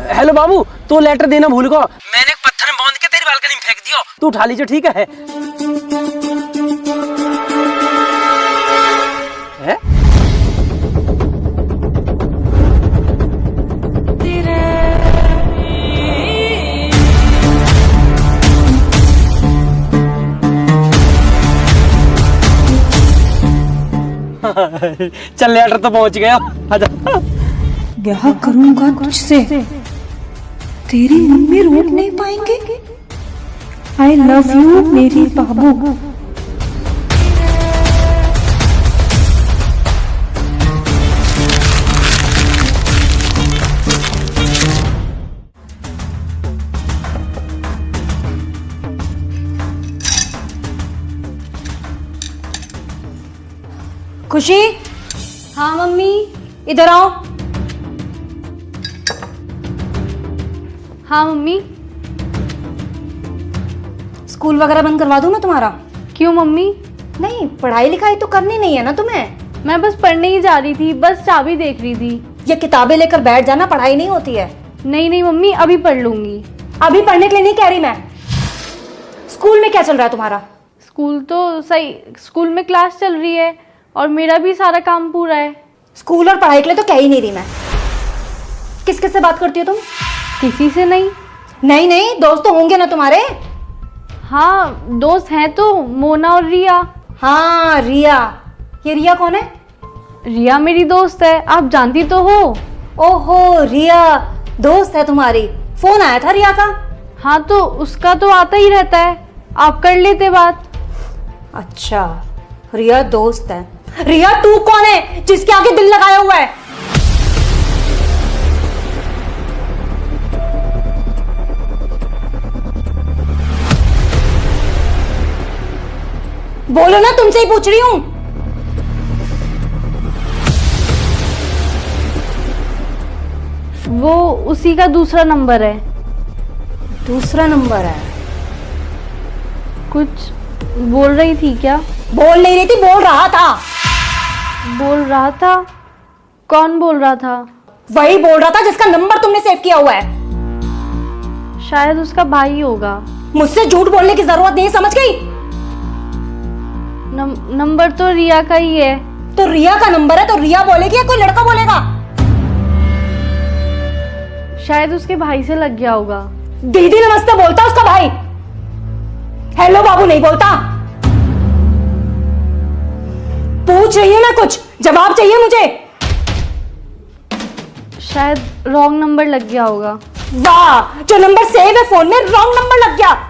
Hello बाबू, तू letter देना भूल गो। मैंने एक पत्थर में बांध के तेरी बालकनी में फेंक दियो, तू उठा लीजिए, ठीक है? चल लेटर तो पहुंच गया। आजा। क्या करूंगा तुझसे, तेरी मम्मी रोक नहीं पाएंगे। आई लव यू मेरी बाबू। खुशी, हाँ मम्मी। इधर आओ। हाँ मम्मी। स्कूल वगैरह बंद करवा दूं मैं तुम्हारा? क्यों मम्मी? नहीं, पढ़ाई लिखाई तो करनी नहीं है ना तुम्हें? मैं बस पढ़ने ही जा रही थी, बस चाबी देख रही थी। ये किताबें लेकर बैठ जाना, पढ़ाई नहीं होती है। नहीं नहीं मम्मी, अभी पढ़ लूंगी। अभी पढ़ने के लिए नहीं कह रही मैं। स्कूल में क्या चल रहा है तुम्हारा? स्कूल तो सही, स्कूल में क्लास चल रही है और मेरा भी सारा काम पूरा है। स्कूल और पढ़ाई के लिए तो कह ही नहीं रही मैं। किस किस से बात करती हो तुम? किसी से नहीं। नहीं नहीं, दोस्त तो होंगे ना तुम्हारे? हाँ दोस्त हैं तो, मोना और रिया। हाँ रिया। ये रिया कौन है? रिया मेरी दोस्त है, आप जानती तो हो। ओहो, रिया दोस्त है तुम्हारी। फोन आया था रिया का? हाँ तो उसका तो आता ही रहता है, आप कर लेते बात। अच्छा, रिया दोस्त है। रिया तू कौन है जिसके आगे दिल लगाया हुआ है? बोलो ना, तुमसे ही पूछ रही हूं। वो उसी का दूसरा नंबर है। दूसरा नंबर है? कुछ बोल रही थी क्या? बोल नहीं रही थी, बोल रहा था। बोल रहा था? कौन बोल रहा था? वही बोल रहा था जिसका नंबर तुमने सेव किया हुआ है। शायद उसका भाई होगा। मुझसे झूठ बोलने की जरूरत नहीं, समझ गई? नंबर तो रिया का ही है। तो रिया का नंबर है तो रिया बोलेगी या कोई लड़का बोलेगा? शायद उसके भाई से लग गया होगा। दीदी नमस्ते बोलता उसका भाई, हेलो बाबू नहीं बोलता। पूछ रही है मैं कुछ, जवाब चाहिए मुझे। शायद रॉन्ग नंबर लग गया होगा। वाह, जो नंबर सेव है फोन में रॉन्ग नंबर लग गया।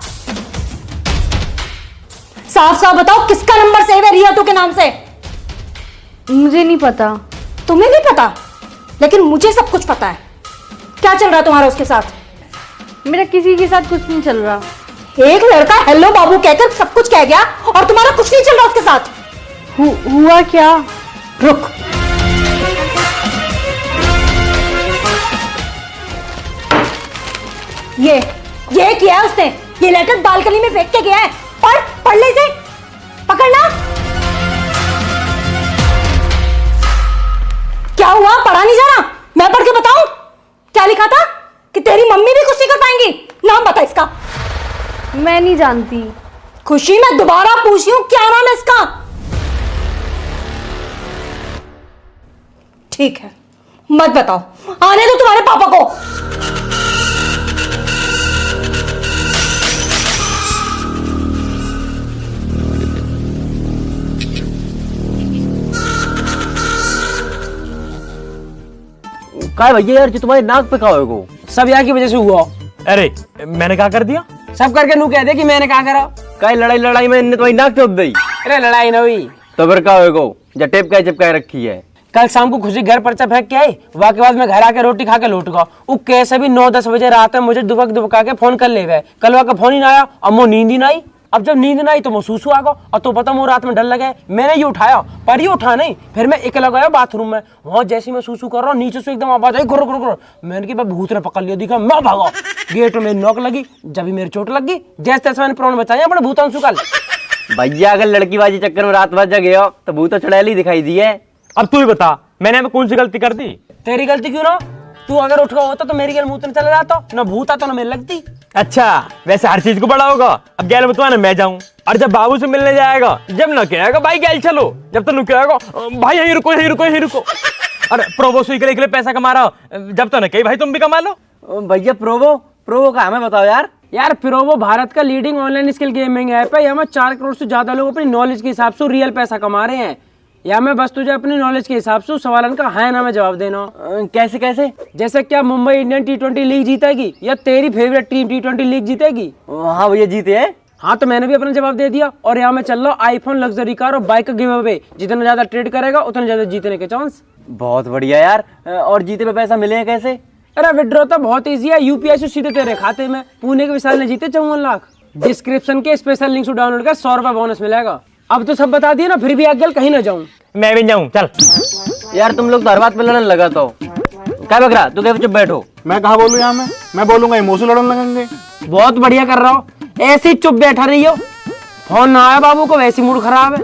साफ साफ बताओ किसका नंबर सेव है रिया तू के नाम से? मुझे नहीं पता। तुम्हें नहीं पता? लेकिन मुझे सब कुछ पता है। क्या चल रहा है तुम्हारा उसके साथ? मेरा किसी के साथ कुछ नहीं चल रहा। एक लड़का हेलो बाबू कहकर सब कुछ कह गया और तुम्हारा कुछ नहीं चल रहा उसके साथ। हुआ क्या? रुक, ये किया है उसने। ये लेटर बालकनी में फेंक के गया है। पढ़ ले इसे, पकड़ना। क्या हुआ, पढ़ा नहीं जा रहा? मैं पढ़ के बताऊं क्या लिखा था? कि तेरी मम्मी भी कुछ नहीं कर पाएंगी। नाम बता इसका। मैं नहीं जानती। खुशी, मैं दोबारा पूछ रही हूं, क्या नाम है इसका? ठीक है, मत बताओ, आने दो तुम्हारे पापा को। काय भैया यार, जो तुम्हारी नाक पे कहा हो सब यहाँ की वजह से हुआ। अरे मैंने क्या कर दिया? सब करके नू कह दे कि मैंने क्या करा। काय लड़ाई में इनने तुम्हारी नाक पे दी। अरे लड़ाई ना हुई तो फिर क्या होगा? जब टेप का चिपका रखी है। कल शाम को खुशी घर पर्चा फेंक के आई, वहाँ के बाद मैं घर आके रोटी खा के लौट गया। वो कैसे भी 9-10 बजे रात में मुझे दुबका के फोन कर ले गए। कल वहाँ का फोन ही ना आया और मुझे नींद ही ना आई। अब जब नींद ना आई तो मैं सूसू आ गया और तो पता मुझे रात में डर लगे। मैंने ये उठाया पर ये उठा नहीं। फिर मैं अकेला गया बाथरूम में। वहाँ जैसे मैं सूसू कर रहा हूँ नीचे से एकदम आवाज आई, गुर गुर गुर। मैंने कि भूत ने पकड़ लिया, दिखा मैं भागा। गेट में नॉक लगी, जब मेरी चोट लग गई। जैसे तैसे मैंने प्राण बचाया अपने भूतांशु कल। भैया अगर लड़की बाजी चक्कर में रात भर जगे हो तो भूत चुड़ैल ही दिखाई दी है। अब तू ही बता, मैंने कौन सी गलती कर दी? तेरी गलती क्यों ना? तू अगर उठ गया होता तो मेरी गैल मुंह तो चला जाता, ना भूत आता ना मेरे लगती। अच्छा वैसे हर चीज को बड़ा होगा, अब गैल में तो मैं जाऊं, और जब बाबू से मिलने जाएगा जब ना कहेगा भाई गैल चलो, जब तो कहेगा भाई यहीं रुको यहीं रुको यहीं रुको। अरे प्रोबो सुई के लिए पैसा कमा रहा हो, जब तो ना कही भाई तुम भी कमा लो। भैया प्रोवो का हमें बताओ यार। यार प्रोवो भारत का leading online skill gaming app है। यहाँ में 4 करोड़ से ज्यादा लोग अपनी नॉलेज के हिसाब से रियल पैसा कमा रहे हैं। या मैं बस तुझे अपनी नॉलेज के हिसाब से सवालन का हाँ ना में जवाब देना। कैसे कैसे? जैसे क्या मुंबई इंडियन T20 लीग जीतेगी या तेरी फेवरेट टीम T20 लीग जीतेगी? हाँ भैया जीते हैं। हाँ तो मैंने भी अपना जवाब दे दिया। और यहाँ मैं चल रहा आईफोन लग्जरी कार और बाइक का गिव अवे, जितना ज्यादा ट्रेड करेगा उतना ज्यादा जीतने के चांस। बहुत बढ़िया यार। और जीते पे पैसा मिले हैं कैसे? अरे विड्रॉ तो बहुत इजी है, यूपीआई से सीधे तेरे खाते में। पुणे के विशाल ने जीते 54 लाख। डिस्क्रिप्शन के स्पेशल लिंक से डाउनलोड कर 100 रुपए बोनस मिलेगा। अब तो सब बता दिया ना, फिर भी आगे कहीं ना जाऊं। मैं भी जाऊं चल। यार तुम लोग तो हर बात पे लड़ने लगा तो क्या बकरा, तू क्या चुप बैठो। मैं कहा बोलूं यहाँ में, मैं बोलूंगा इमोशन लड़ने लगेंगे। बहुत बढ़िया कर रहा हो, ऐसे ही चुप बैठा रही हो। फोन ना आया बाबू को, वैसे मूड खराब है।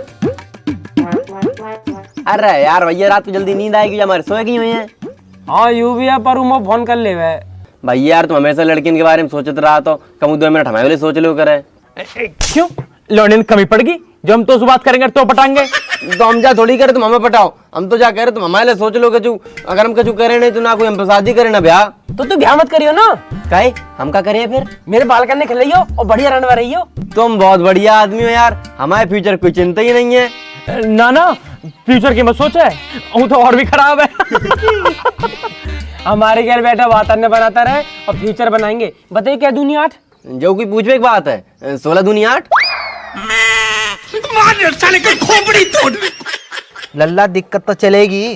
अरे यार भैया रात को जल्दी नींद आएगी, हमारे सोए की हुई है। हाँ यू भी है, पर उमो फोन कर ले वे। भैया यार तुम हमेशा लड़कियों के बारे में सोचते रहा तो कम 2 मिनट हमारे लिए सोच लो करे। क्यों लौंडे में कमी पड़ गई? जो हम तो उस बात करेंगे तो पटाएंगे। तो हम जा थोड़ी करे तुम हमें पटाओ, हम तो जा कह रहे तुम हमारे लिए सोच लो कचू। अगर हम कचू करे नहीं तो ना कोई हम शादी करे ना ब्याह। तो तू ब्याह मत करियो ना। काहे हम का करिए फिर? मेरे बाल करने खिलाइयो और बढ़िया रनवा रही हो। तुम बहुत बढ़िया आदमी हो यार, हमारे फ्यूचर कोई चिंता ही नहीं है। ना ना फ्यूचर की मत सोचे, वो तो और भी खराब है। हमारे घर बैठा वातावरण बनाता रहे और फ्यूचर बनाएंगे। बताइए क्या दुनिया 8? जो कोई पूछवे एक बात है, 16 दूनी 8। लल्ला दिक्कत तो चलेगी,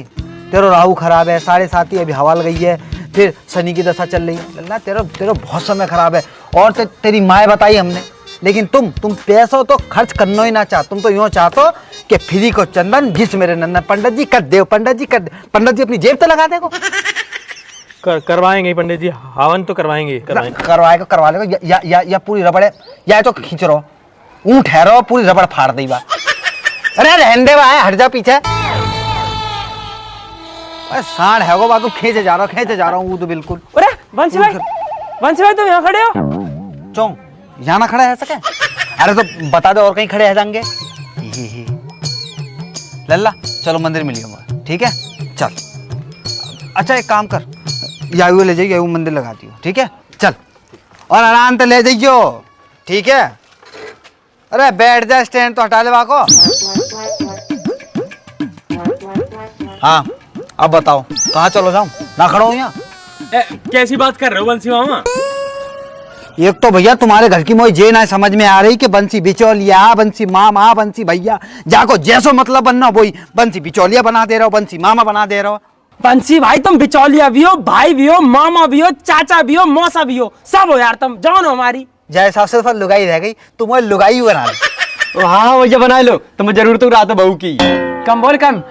तेरा राहु खराब है, 7.5 अभी हवा लग गई है, फिर शनि की दशा चल रही है। लल्ला तेरा बहुत समय खराब है। और तेरी माँ बताई हमने, लेकिन तुम पैसों तो खर्च करना ही ना चाह। तुम तो यूँ चाहते कि फ्री को चंदन जिस मेरे नन्ना पंडित जी कर दे, पंडित जी कर दे। पंडित जी अपनी जेब तो लगा देगो। करवाएंगे पंडित जी, हवन तो करवाएंगे। करवा लेगा या पूरी रबड़ है, या तो खींच रहो ऊँट ठहरो पूरी रबड़ फाड़ दी बात। अरे रहने दे भाई, हट जा पीछे। सांड है वो बात, खींचे जा रहा हूँ तो बिल्कुल। अरे वंशी भाई तुम यहाँ खड़े हो? चौं यहाँ ना खड़ा है सके? अरे तो बता दो और कहीं खड़े है जाएंगे। लल्ला चलो मंदिर मिलिए, ठीक है चल। अच्छा एक काम कर, यायू ले जाइए, यायू मंदिर लगा दियो, ठीक है चल। और आराम से ले जाइयो, ठीक है। अरे बैठ जा, स्टैंड तो हटा ले को। हाँ अब बताओ कहाँ चलो जाऊं, ना खड़ा हूँ यहाँ। कैसी बात कर रहे हो बंसी मामा? एक तो भैया तुम्हारे घर की मोई जे ना समझ में आ रही कि बंसी बिचौलिया, बंसी मामा, बंसी भैया, जाको जैसो मतलब बनना वही बंसी बिचौलिया बना दे रहे हो, बंसी मामा बना दे रहे हो। बंसी भाई तुम बिचौलिया भी हो, भाई भी हो, मामा भी हो, चाचा भी हो, मौसा भी हो, सब हो यार तुम। जान हो हमारी जैसा से लुगाई रह गई, तुम वो लुगाई बना लो। हाँ भैया बना लो, तो मैं जरूर तो रहा था बहू की। कम बोल कम।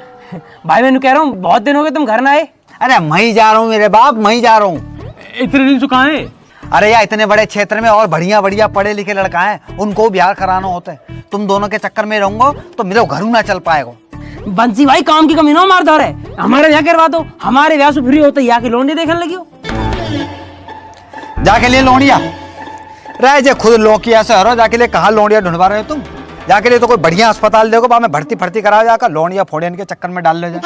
भाई मैं कह रहा हूँ बहुत दिन हो गए तुम घर ना आए। अरे मैं जा रहा हूँ मेरे बाप, मैं जा रहा हूँ। इतने दिन से कहाँ है? अरे यार इतने बड़े क्षेत्र में और बढ़िया बढ़िया पढ़े लिखे लड़का है, उनको बिहार कराना होता है। तुम दोनों के चक्कर में रहूंगा तो मेरे घर ना चल पाएगा। बंसी भाई काम की कमी ना मार दो रे, हमारे यहाँ करवा दो। हमारे ब्याह से फ्री होते यहाँ की लोंडी देखने लगी हो। जाके लिए लोनिया रह जे खुद लोकिया से हरो, जाके लिए कहाँ लोनिया ढूंढवा रहे हो तुम? जाके लिए तो कोई बढ़िया अस्पताल देखो, बाद में भर्ती करा जाकर लोनिया फोड़ियन के चक्कर में डाल ले जाए।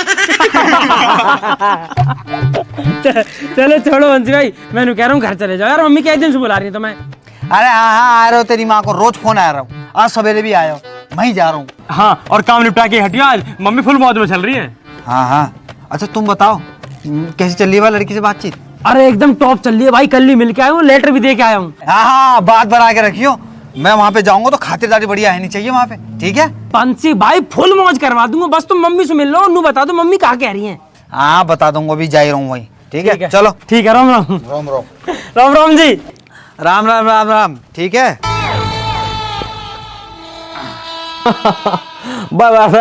चलो छोड़ो बंसी भाई, मैं कह रहा हूँ घर चले जाओ यार। मम्मी क्या दिन से बुला रही है तुम्हें? अरे हाँ आ रहे हो, तेरी माँ को रोज फोन आ रहा हूँ, आज सवेरे भी आया हो, मैं ही जा रहा हूँ। हाँ और काम निपटा के हटियो, आज मम्मी फुल मौज में चल रही है। हाँ अच्छा तुम बताओ कैसी चल रही है लड़की से बातचीत? अरे एकदम टॉप चल रही है भाई, कल ही मिल के आया हूँ, लेटर भी दे के आया हूँ। हाँ बात बना के रखियो, मैं वहाँ पे जाऊंगा तो खातिरदारी बढ़िया है नहीं चाहिए वहाँ पे, ठीक है? बंसी भाई फुल मौज करवा दूंगा, बस तुम मम्मी से मिल लो, नू बता दो मम्मी कहाँ कह रही है। हाँ बता दूंगा, अभी जा ही रहा हूँ वही, ठीक है चलो। ठीक है, राम राम। राम राम राम राम जी। राम राम राम राम, ठीक है। बस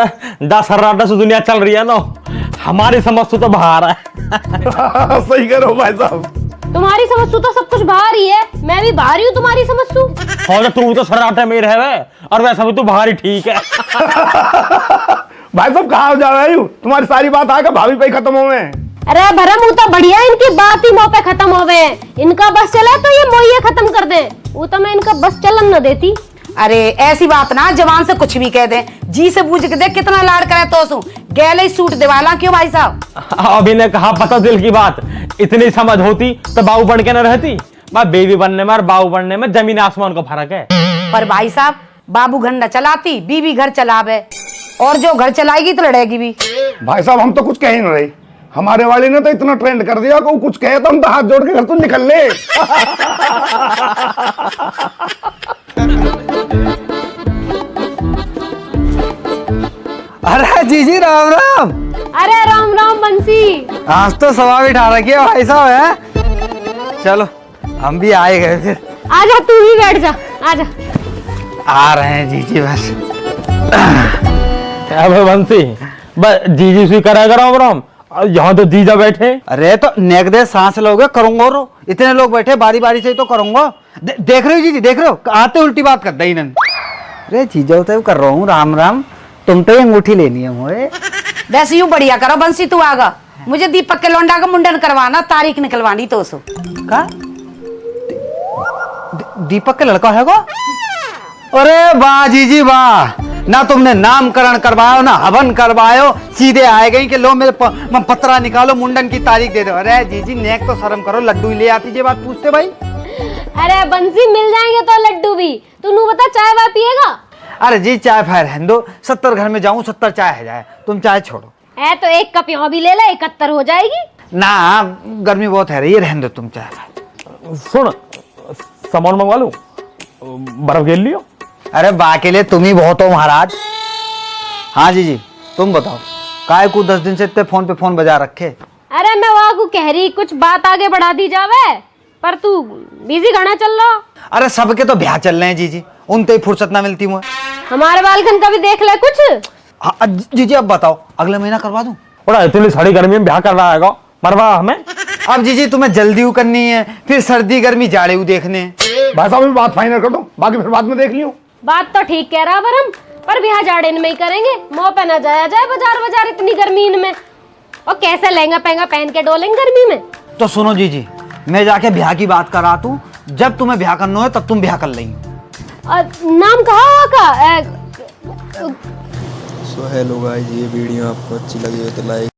10 से दुनिया चल रही है ना, हमारी समझ तो बाहर है। सही करो भाई साहब। तुम्हारी समझ तो सब कुछ बाहर ही है, मैं भी बाहर ही हूँ तुम्हारी समझ सू। और तू तो सराटे में रहे और वैसा भी तू बाहर ही ठीक है। भाई साहब कहाँ जा रहे हो? तुम्हारी सारी बात आकर भाभी पे खत्म हो गए। अरे भरम वो तो बढ़िया, इनकी बात ही मुंह पे खत्म हो गए। इनका बस चला तो ये मोहिए खत्म कर दे, वो तो मैं इनका बस चलन न देती। अरे ऐसी बात ना जवान से कुछ भी कह दे, जी से पूछ के देख कितना लाड़ करे तो सू गैले सूट दिवाला क्यों भाई साहब। अभी ने कहा पता दिल की बात, इतनी समझ होती तो बाबू बन के न रहती। मैं बेबी बनने में और बाबू बनने में जमीन आसमान का फर्क है। पर भाई साहब बाबू घर न चलाती, बीवी घर चलावे, और जो घर चलाएगी तो लड़ेगी भी। भाई साहब हम तो कुछ कह ही नहीं रही, हमारे वाले ने तो इतना ट्रेंड कर दिया कि वो कुछ कहे तो हम तो हाथ जोड़ के घर तो निकल ले। अरे जीजी राम राम। अरे राम राम बंसी। आज तो सवा भी ठा रखी है भाई साहब है। चलो हम भी आए गए फिर। आजा तू ही बैठ जा, आजा। आ रहे हैं जीजी बस। अब बंसी बस जीजी से करा राम राम, यहाँ तो जीजा बैठे। अरे तो नेक दे सांस लोगे करूंगा, रो इतने लोग बैठे बारी बारी से ही तो करूंगा। देख रहे हो जीजी, देख रहे हो आते उल्टी बात कर दी इन्होंने। अरे जीजा तो कर रहा हूँ राम राम, तुम तो ये अंगूठी लेनी है मुझे। वैसे यूं बढ़िया करो बंसी, तू आगा मुझे दीपक के लौंडा का मुंडन करवाना, तारीख निकलवानी तो सो का दीपक के लड़का है को? अरे वाह जीजी वाह, ना तुमने नामकरण करवायो ना हवन करवायो, सीधे आए गई कि लो मेरे पत्रा निकालो मुंडन की तारीख दे दो। अरे जीजी नेक तो शर्म करो, लड्डू ही ले आती जे बात पूछते भाई। अरे बंसी मिल जाएंगे तो लड्डू भी, तू नू बता चाय वाय पिएगा? अरे जी चाय फाय रहने दो, 70 घर में जाऊं 70 चाय है जाए, तुम चाय छोड़ो। है तो एक कप यहाँ भी ले ले, 71 हो जाएगी। ना गर्मी बहुत है रही, रहने दो तुम चाय। सुन सामान मंगवा लूं, बर्फ घेर लियो। अरे बा के लिए तुम ही बहुत हो महाराज। हाँ जीजी तुम बताओ, काय को 10 दिन से इतने फोन पे फोन बजा रखे। अरे मैं वहाँ को कह रही कुछ बात आगे बढ़ा दी जावे, पर तू बिजी घना चल रहा। अरे सबके तो ब्याह चल रहे हैं जीजी, उनते ही फुर्सत ना मिलती मुझे। हमारे बालकन का भी देख ले कुछ। हाँ जीजी अब बताओ, अगले महीना करवा दूं? बड़ा इतनी सारी गर्मी में ब्याह कर रहा है मरवा हमें। अब जीजी तुम्हें जल्दी करनी है, फिर सर्दी गर्मी जाड़े देखने हैं। भाई साहब बात फाइनल कर दो, बाकी फिर बाद में देख लियो। बात तो ठीक कह रहा बरम, पर ब्याह जाड़े में ही करेंगे, मुंह पे ना जाया जाए बाजार बाजार इतनी गर्मी में, और कैसे लहंगा पहंगा पहन के डोलेंगे गर्मी में। तो सुनो जीजी, मैं जाके ब्याह की बात करा तू, जब तुम्हें ब्याह करना है तब तुम ब्याह कर लेंगे। नाम कहा का? सो हेलो गाइस, ये वीडियो आपको अच्छी लगी हो तो लाइक